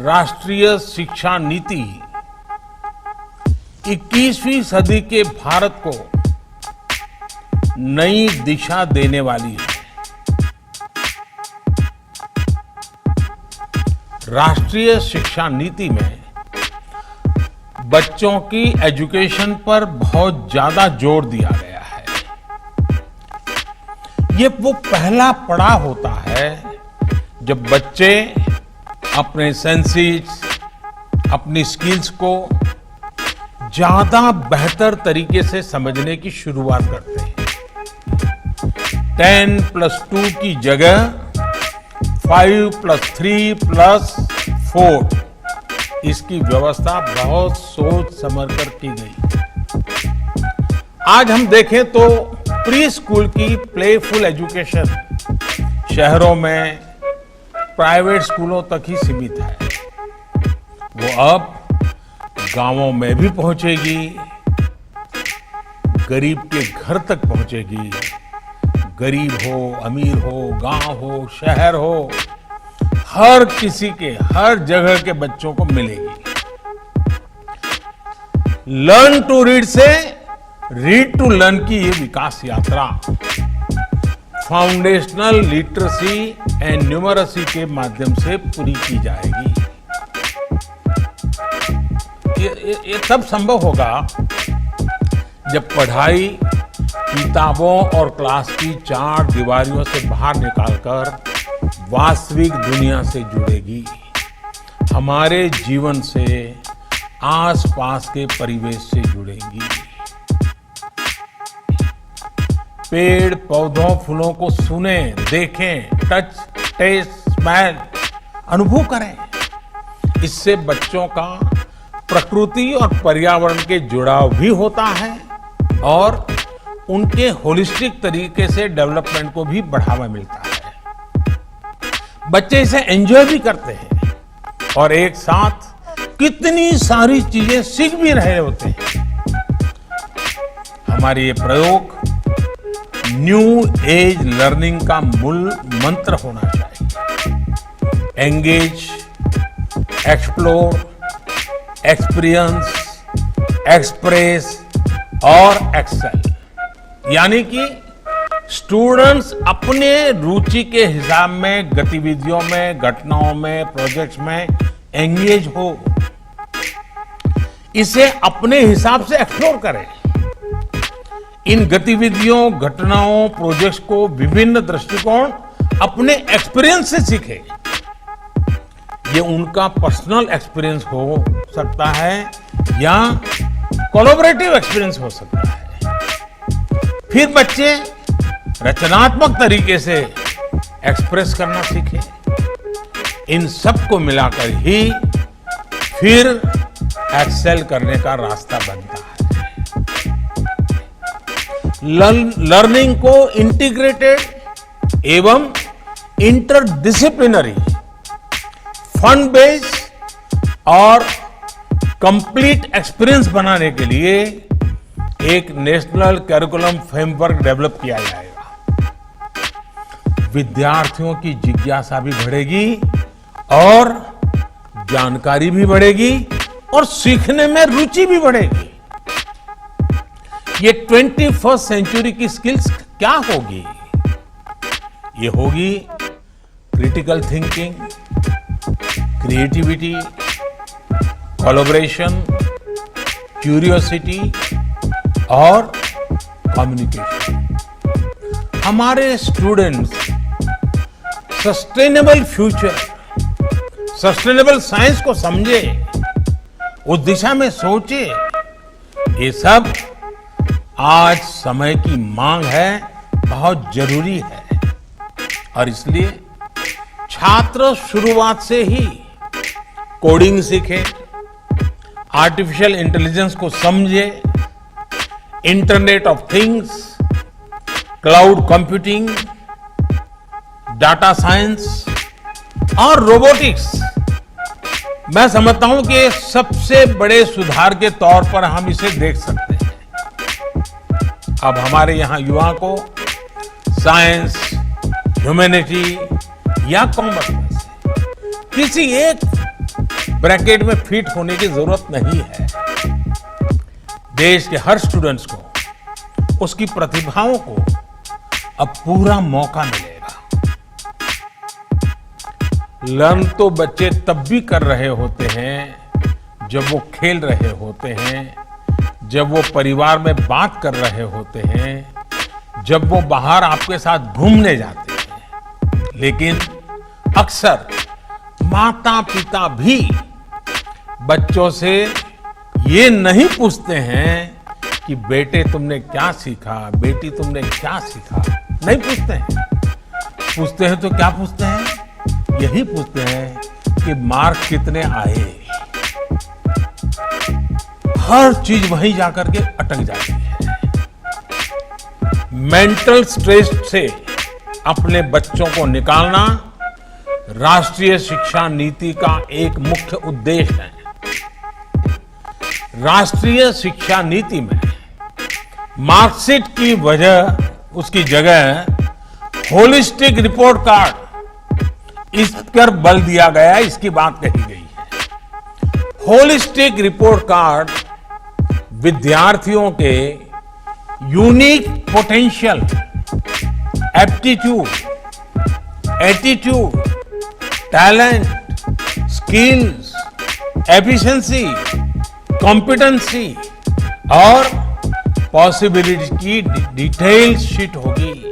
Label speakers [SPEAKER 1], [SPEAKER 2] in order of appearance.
[SPEAKER 1] राष्ट्रीय शिक्षा नीति 21वीं सदी के भारत को नई दिशा देने वाली है। राष्ट्रीय शिक्षा नीति में बच्चों की एजुकेशन पर बहुत ज्यादा जोर दिया गया है। ये वो पहला पड़ाव होता है जब बच्चे अपने सेंसेस, अपनी स्किल्स को ज्यादा बेहतर तरीके से समझने की शुरुआत करते हैं। 10+2 की जगह 5+3+4 इसकी व्यवस्था बहुत सोच समझ कर की गई। आज हम देखें तो प्री स्कूल की प्लेफुल एजुकेशन शहरों में प्राइवेट स्कूलों तक ही सीमित है। वो अब गांवों में भी पहुंचेगी, गरीब के घर तक पहुंचेगी। गरीब हो, अमीर हो, गांव हो, शहर हो, हर किसी के, हर जगह के बच्चों को मिलेगी। लर्न टू रीड से रीड टू लर्न की ये विकास यात्रा फाउंडेशनल लिटरेसी एंड न्यूमरेसी के माध्यम से पूरी की जाएगी। ये तब संभव होगा जब पढ़ाई किताबों और क्लास की 4 दीवारियों से बाहर निकालकर वास्तविक दुनिया से जुड़ेगी, हमारे जीवन से, आसपास के परिवेश से जुड़ेगी। पेड़ पौधों फूलों को सुने, देखें, टच, टेस्ट, स्मेल, अनुभव करें। इससे बच्चों का प्रकृति और पर्यावरण के जुड़ाव भी होता है और उनके होलिस्टिक तरीके से डेवलपमेंट को भी बढ़ावा मिलता है। बच्चे इसे एंजॉय भी करते हैं और एक साथ कितनी सारी चीजें सीख भी रहे होते हैं। हमारे ये प्रयोग न्यू एज लर्निंग का मूल मंत्र होना चाहिए। एंगेज, एक्सप्लोर, एक्सपीरियंस, एक्सप्रेस और एक्सेल। यानी कि स्टूडेंट्स अपने रुचि के हिसाब में गतिविधियों में, घटनाओं में, प्रोजेक्ट्स में एंगेज हो, इसे अपने हिसाब से एक्सप्लोर करें। इन गतिविधियों, घटनाओं, प्रोजेक्ट्स को विभिन्न दृष्टिकोण अपने एक्सपीरियंस से सीखें। ये उनका पर्सनल एक्सपीरियंस हो सकता है या कोलैबोरेटिव एक्सपीरियंस हो सकता है। फिर बच्चे रचनात्मक तरीके से एक्सप्रेस करना सीखें। इन सब को मिलाकर ही फिर एक्सेल करने का रास्ता बनता है। लर्निंग को इंटीग्रेटेड एवं इंटरडिसिप्लिनरी, फन बेस्ड और कंप्लीट एक्सपीरियंस बनाने के लिए एक नेशनल करिकुलम फ्रेमवर्क डेवलप किया जाएगा। विद्यार्थियों की जिज्ञासा भी बढ़ेगी और जानकारी भी बढ़ेगी और सीखने में रुचि भी बढ़ेगी। ये 21st सेंचुरी की स्किल्स क्या होगी? ये होगी critical thinking, creativity, collaboration, curiosity और कम्युनिकेशन। हमारे students sustainable future, sustainable science को समझे, उस दिशा में सोचे। ये सब आज समय की मांग है, बहुत जरूरी है। और इसलिए छात्र शुरुआत से ही कोडिंग सीखे, आर्टिफिशियल इंटेलिजेंस को समझे, internet of things, cloud computing, data science और रोबोटिक्स। मैं समझता हूं कि सबसे बड़े सुधार के तौर पर हम इसे देख सकते हैं। अब हमारे यहां युवा को साइंस, ह्यूमैनिटी या कॉमर्स में से किसी एक ब्रैकेट में फिट होने की जरूरत नहीं है। देश के हर स्टूडेंट्स को उसकी प्रतिभाओं को अब पूरा मौका मिलेगा। लर्न तो बच्चे तब भी कर रहे होते हैं जब वो खेल रहे होते हैं, जब वो परिवार में बात कर रहे होते हैं, जब वो बाहर आपके साथ घूमने जाते हैं। लेकिन अक्सर माता पिता भी बच्चों से ये नहीं पूछते हैं कि बेटे तुमने क्या सीखा, बेटी तुमने क्या सीखा, नहीं पूछते हैं। पूछते हैं तो क्या पूछते हैं? यही पूछते हैं कि मार्क कितने आए। हर चीज वहीं जाकर के अटक जाती है। मेंटल स्ट्रेस से अपने बच्चों को निकालना राष्ट्रीय शिक्षा नीति का एक मुख्य उद्देश्य है। राष्ट्रीय शिक्षा नीति में मार्कशीट की वजह उसकी जगह होलिस्टिक रिपोर्ट कार्ड इस पर बल दिया गया, इसकी बात कही गई है। होलिस्टिक रिपोर्ट कार्ड विद्यार्थियों के unique potential, aptitude, attitude, talent, skills, efficiency, competency और पॉसिबिलिटी की डिटेल शीट होगी।